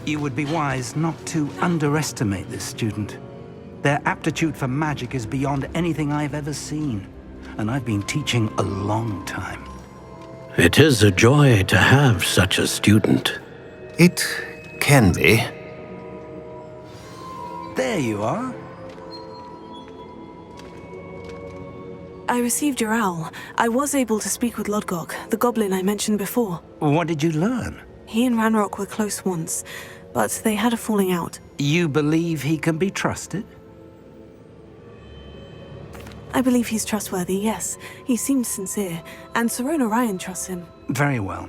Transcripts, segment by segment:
You would be wise not to underestimate this student. Their aptitude for magic is beyond anything I've ever seen, and I've been teaching a long time. It is a joy to have such a student. It can be. There you are. I received your owl. I was able to speak with Lodgok, the goblin I mentioned before. What did you learn? He and Ranrock were close once, but they had a falling out. You believe he can be trusted? I believe he's trustworthy, yes. He seems sincere, and Sirona Ryan trusts him. Very well.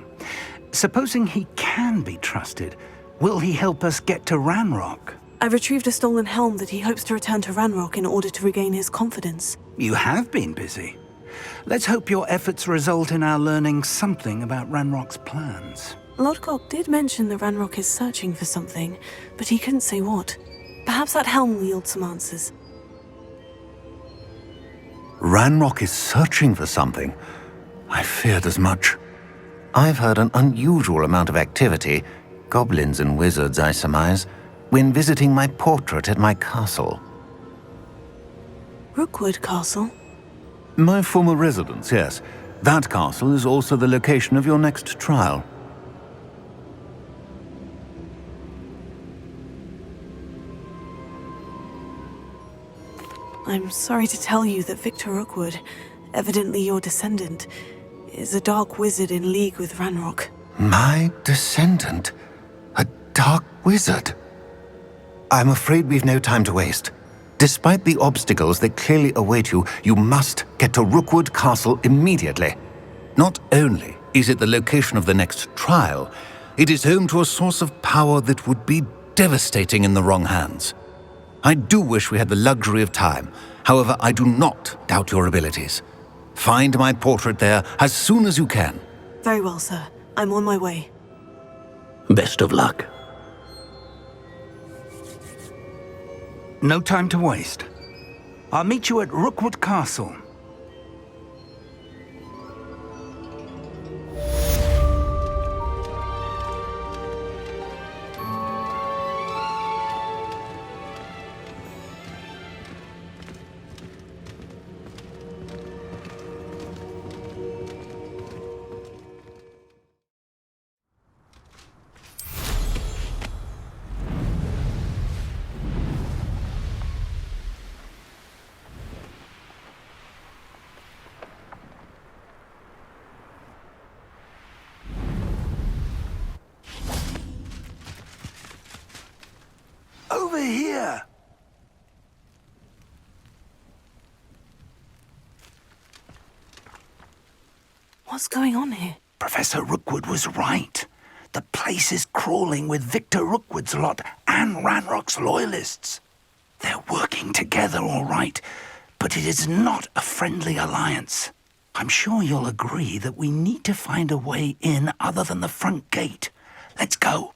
Supposing he can be trusted, will he help us get to Ranrock? I've retrieved a stolen helm that he hopes to return to Ranrock in order to regain his confidence. You have been busy. Let's hope your efforts result in our learning something about Ranrock's plans. Lodgok did mention that Ranrock is searching for something, but he couldn't say what. Perhaps that helm will yield some answers. Ranrock is searching for something. I feared as much. I've heard an unusual amount of activity, goblins and wizards, I surmise, when visiting my portrait at my castle. Rookwood Castle? My former residence, yes. That castle is also the location of your next trial. I'm sorry to tell you that Victor Rookwood, evidently your descendant, is a dark wizard in league with Ranrock. My descendant? A dark wizard? I'm afraid we've no time to waste. Despite the obstacles that clearly await you, you must get to Rookwood Castle immediately. Not only is it the location of the next trial, it is home to a source of power that would be devastating in the wrong hands. I do wish we had the luxury of time. However, I do not doubt your abilities. Find my portrait there as soon as you can. Very well, sir. I'm on my way. Best of luck. No time to waste. I'll meet you at Rookwood Castle. Over here! What's going on here? Professor Rookwood was right. The place is crawling with Victor Rookwood's lot and Ranrock's loyalists. They're working together all right, but it is not a friendly alliance. I'm sure you'll agree that we need to find a way in other than the front gate. Let's go.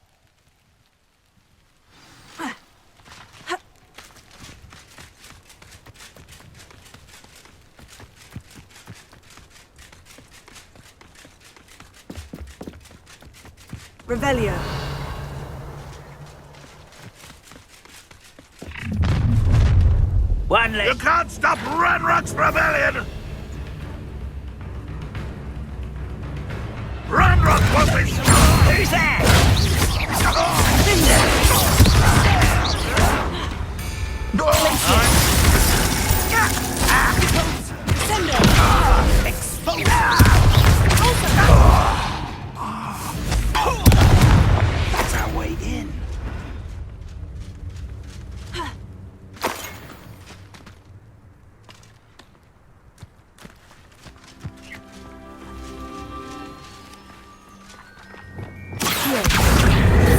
Revelio. One leg. You can't stop Ranrock's rebellion! Ranrock won't be stopped! Who's there? That's our way in.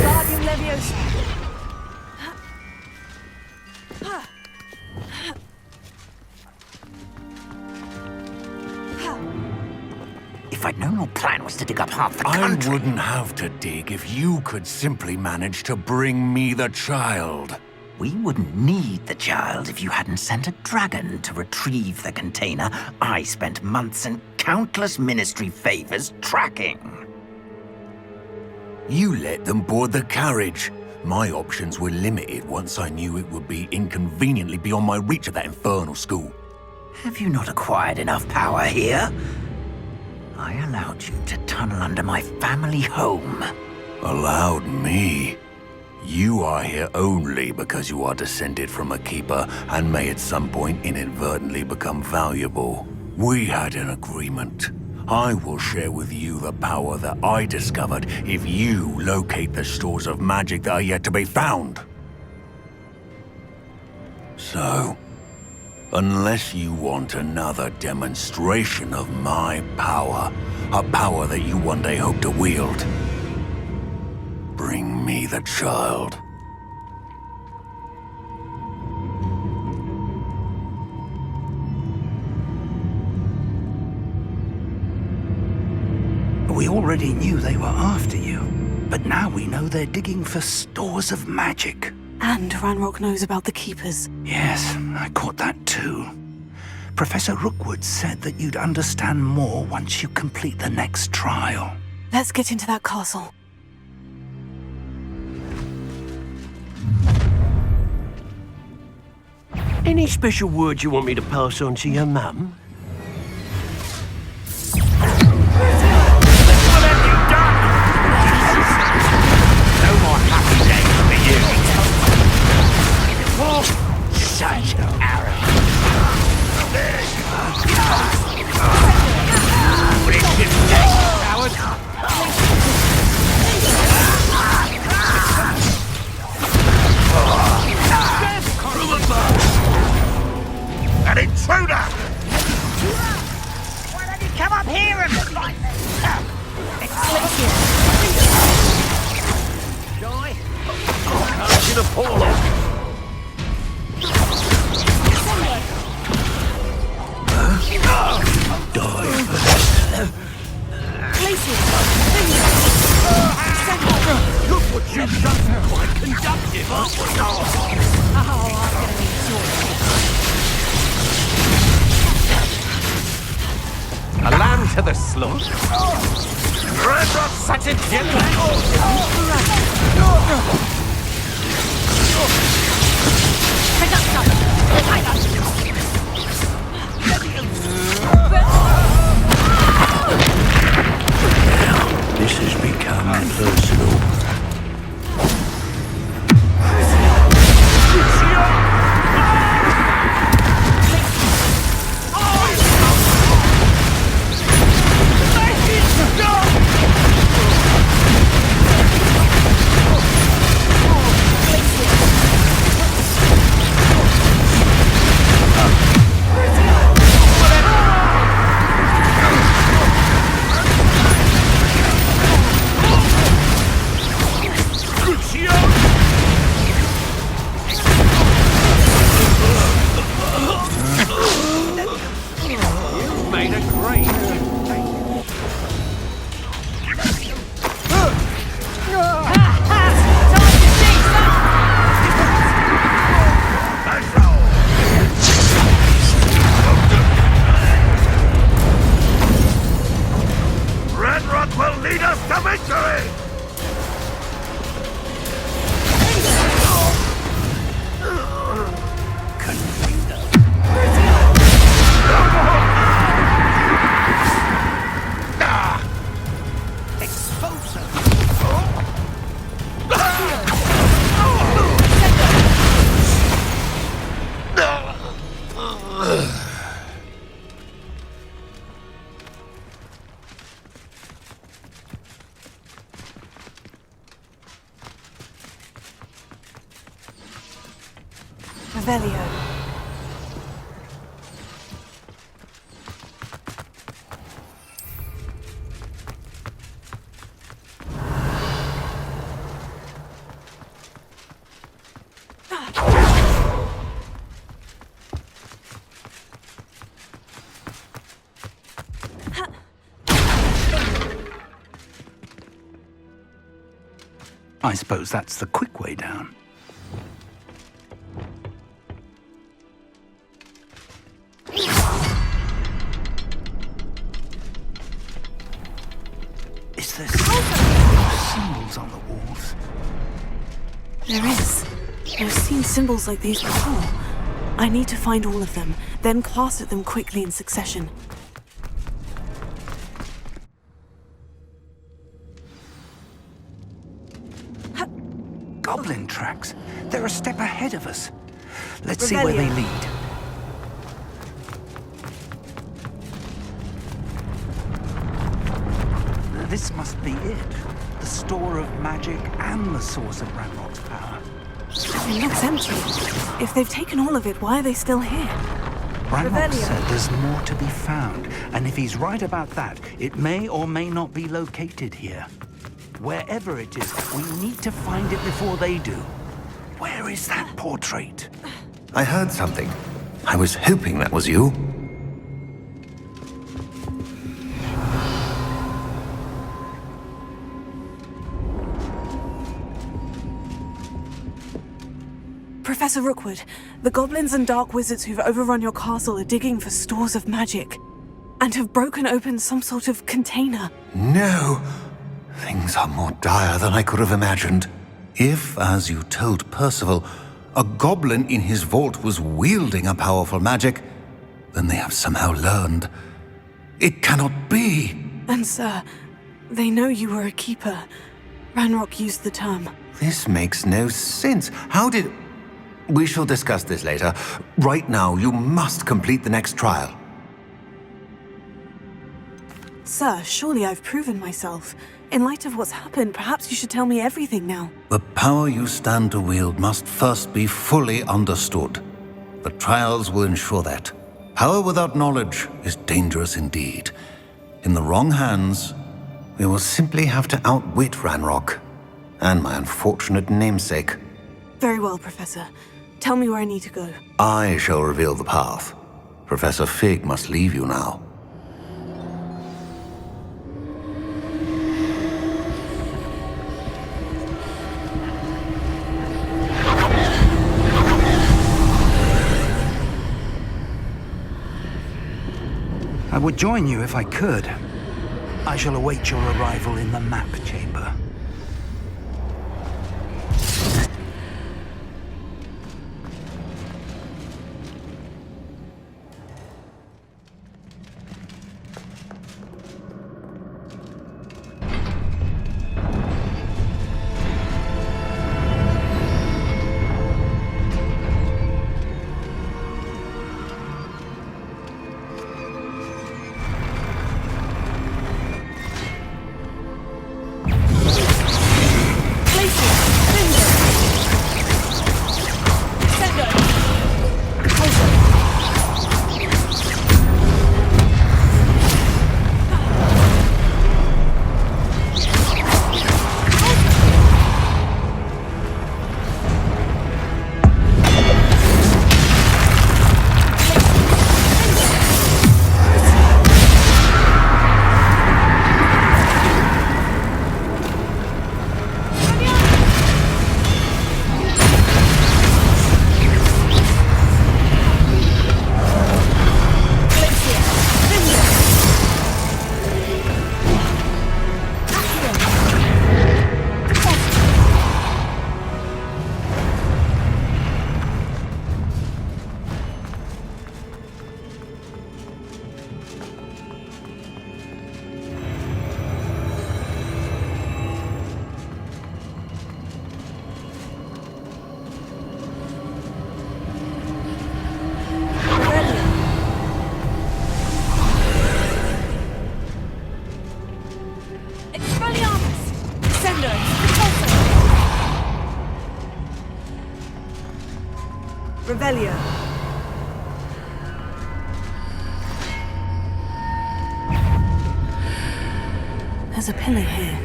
Guardian Leviosa. If I'd known your plan was to dig up half the country... I wouldn't have to dig if you could simply manage to bring me the child. We wouldn't need the child if you hadn't sent a dragon to retrieve the container I spent months and countless ministry favors tracking. You let them board the carriage. My options were limited once I knew it would be inconveniently beyond my reach at that infernal school. Have you not acquired enough power here? I allowed you to tunnel under my family home. Allowed me? You are here only because you are descended from a keeper and may at some point inadvertently become valuable. We had an agreement. I will share with you the power that I discovered if you locate the stores of magic that are yet to be found. So, unless you want another demonstration of my power, a power that you one day hope to wield, bring me the child. We already knew they were after you, but now we know they're digging for stores of magic. And Ranrock knows about the Keepers. Yes, I caught that too. Professor Rookwood said that you'd understand more once you complete the next trial. Let's get into that castle. Any special words you want me to pass on to your mum? Such arrogance. An intruder! Why don't you come up here and fight me? Joy? Courage in a portal. Look what you've done! Quite conductive, aren't we? Oh, I'm gonna enjoy it. A lamb to the slaughter. Such a gentleman! This has become personal. Revelio. I suppose that's the quick way down. Is there symbols on the walls? There is. I've seen symbols like these before. I need to find all of them, then cast at them quickly in succession. Goblin tracks. They're a step ahead of us. Let's see where they lead. This must be it. The store of magic and the source of Ranrock's power. It looks empty. If they've taken all of it, why are they still here? Ranrock said there's more to be found, and if he's right about that, it may or may not be located here. Wherever it is, we need to find it before they do. Where is that portrait? I heard something. I was hoping that was you. Professor Rookwood, the goblins and dark wizards who've overrun your castle are digging for stores of magic and have broken open some sort of container. No! Things are more dire than I could have imagined. If, as you told Percival, a goblin in his vault was wielding a powerful magic, then they have somehow learned. It cannot be! And sir, they know you were a keeper. Ranrock used the term. This makes no sense. How did... We shall discuss this later. Right now, you must complete the next trial. Sir, surely I've proven myself. In light of what's happened, perhaps you should tell me everything now. The power you stand to wield must first be fully understood. The trials will ensure that. Power without knowledge is dangerous indeed. In the wrong hands, we will simply have to outwit Ranrock and my unfortunate namesake. Very well, Professor. Tell me where I need to go. I shall reveal the path. Professor Fig must leave you now. I would join you if I could. I shall await your arrival in the map chamber. Revelio. There's a pillar here,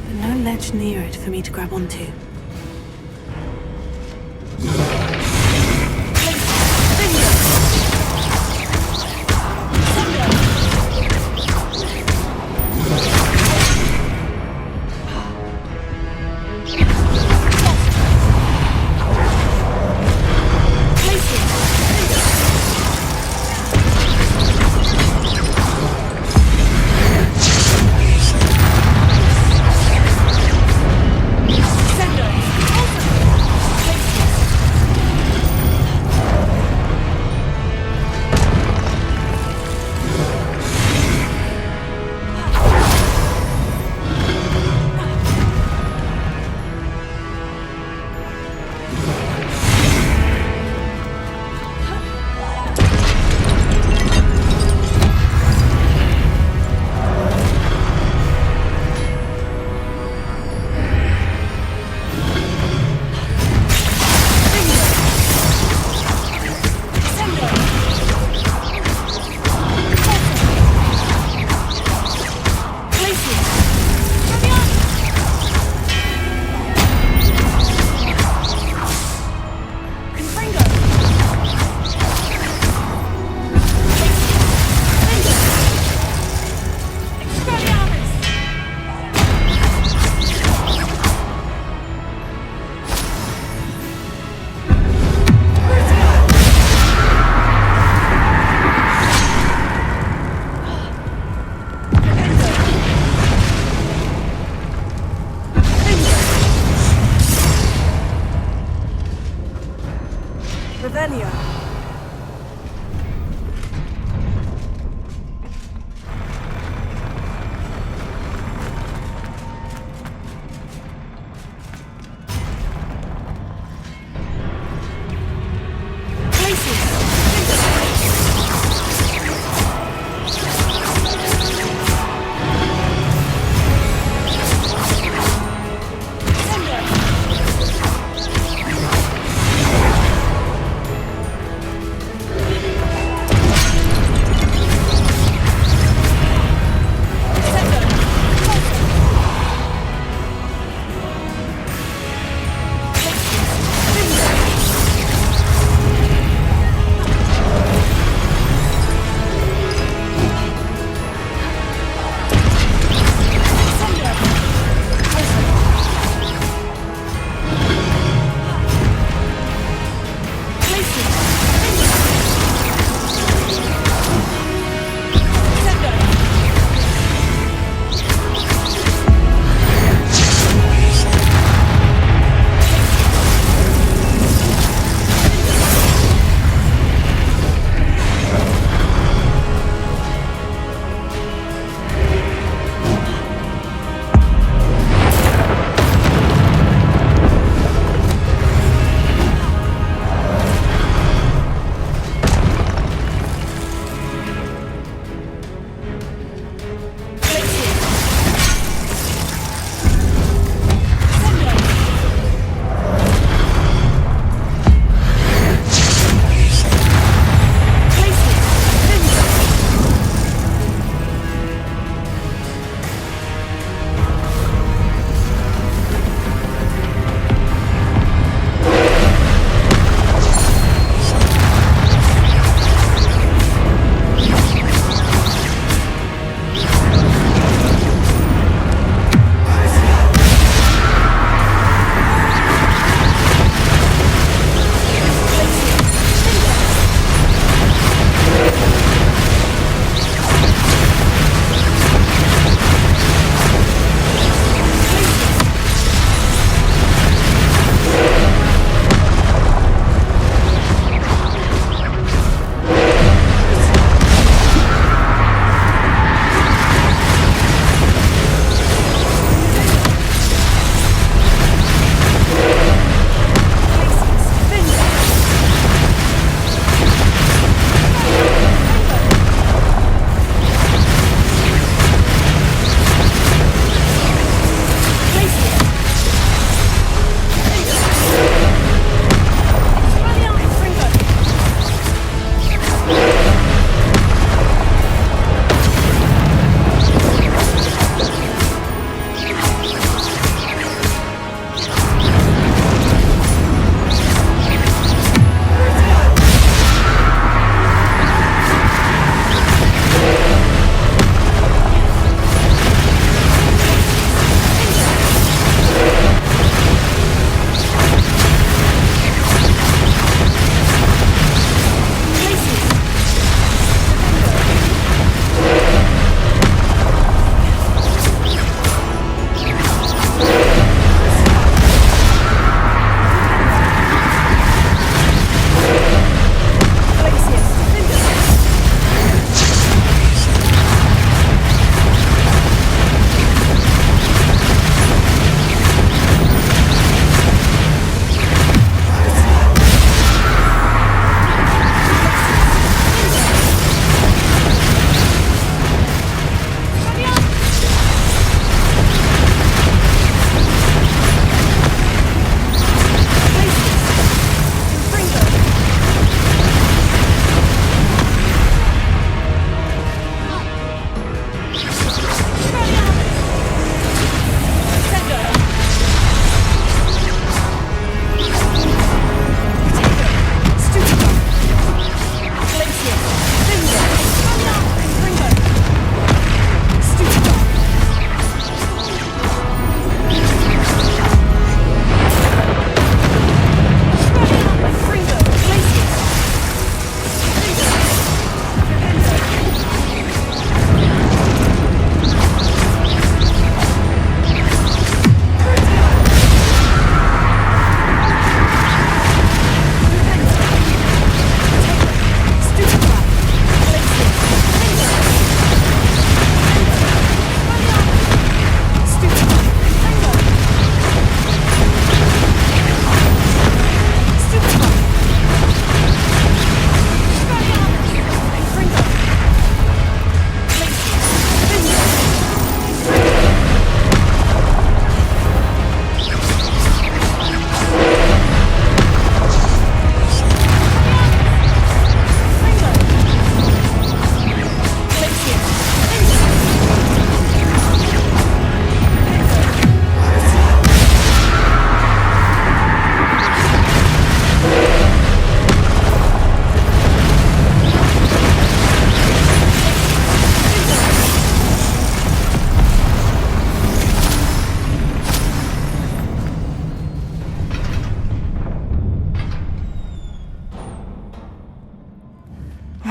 but no ledge near it for me to grab onto. Revelio.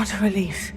What a relief.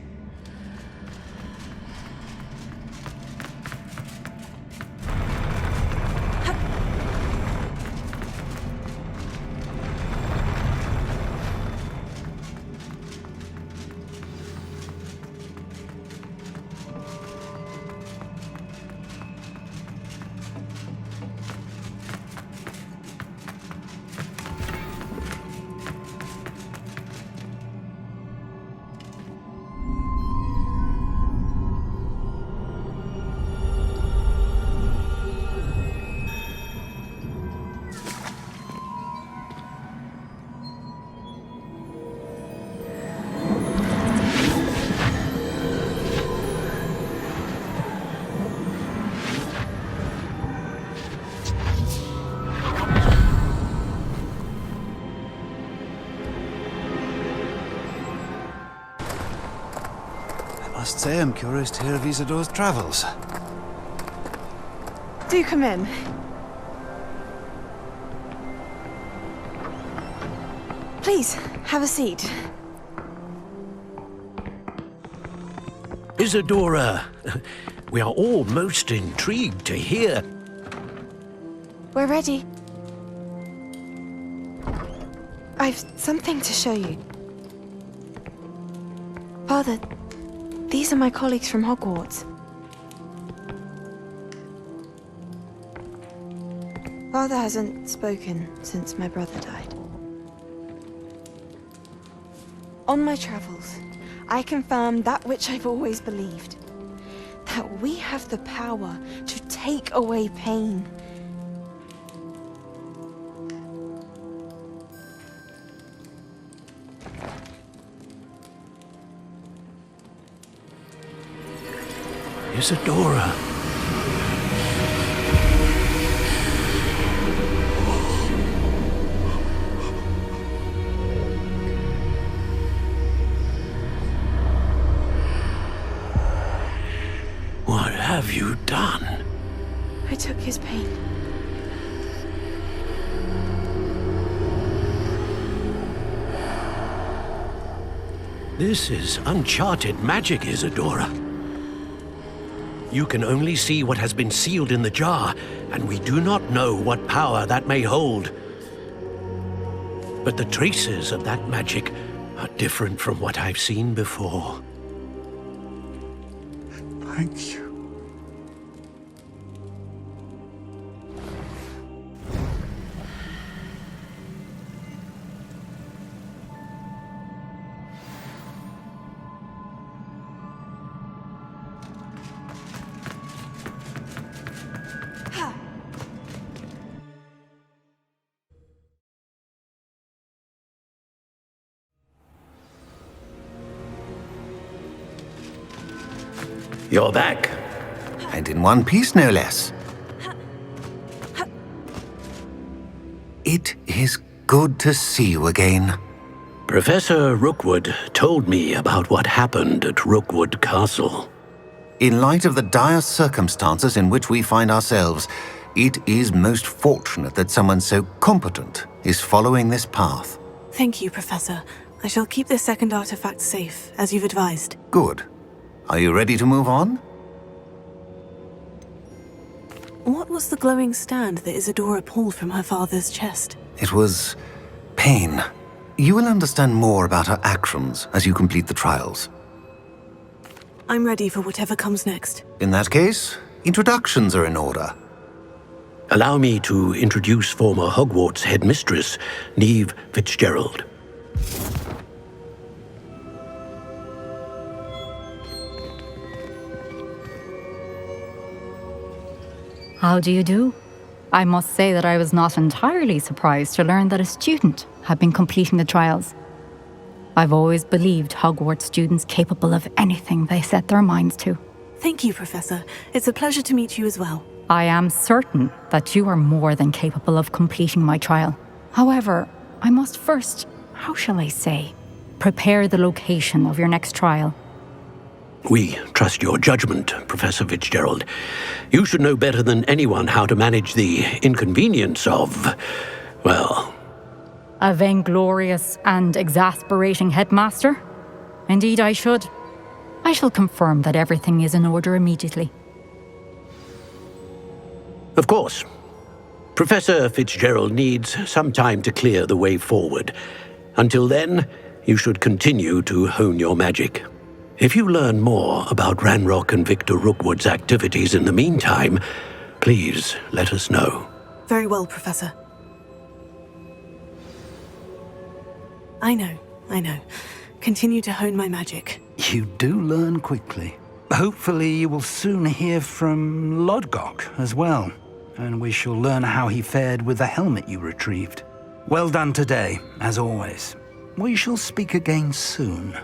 I must say I'm curious to hear of Isadore's travels. Do come in. Please, have a seat. Isadora, we are all most intrigued to hear. We're ready. I've something to show you. Father, these are my colleagues from Hogwarts. Father hasn't spoken since my brother died. On my travels, I confirmed that which I've always believed. That we have the power to take away pain. Isadora. What have you done? I took his pain. This is uncharted magic, Isadora. You can only see what has been sealed in the jar, and we do not know what power that may hold. But the traces of that magic are different from what I've seen before. Thank you. You're back. And in one piece, no less. It is good to see you again. Professor Rookwood told me about what happened at Rookwood Castle. In light of the dire circumstances in which we find ourselves, it is most fortunate that someone so competent is following this path. Thank you, Professor. I shall keep this second artifact safe, as you've advised. Good. Are you ready to move on? What was the glowing stand that Isadora pulled from her father's chest? It was pain. You will understand more about her actions as you complete the trials. I'm ready for whatever comes next. In that case, introductions are in order. Allow me to introduce former Hogwarts headmistress, Neve Fitzgerald. How do you do? I must say that I was not entirely surprised to learn that a student had been completing the trials. I've always believed Hogwarts students capable of anything they set their minds to. Thank you, Professor. It's a pleasure to meet you as well. I am certain that you are more than capable of completing my trial. However, I must first, how shall I say, prepare the location of your next trial. We trust your judgment, Professor Fitzgerald. You should know better than anyone how to manage the inconvenience of, well... A vainglorious and exasperating headmaster? Indeed, I should. I shall confirm that everything is in order immediately. Of course. Professor Fitzgerald needs some time to clear the way forward. Until then, you should continue to hone your magic. If you learn more about Ranrock and Victor Rookwood's activities in the meantime, please let us know. Very well, Professor. I know. Continue to hone my magic. You do learn quickly. Hopefully you will soon hear from Lodgok as well, and we shall learn how he fared with the helmet you retrieved. Well done today, as always. We shall speak again soon.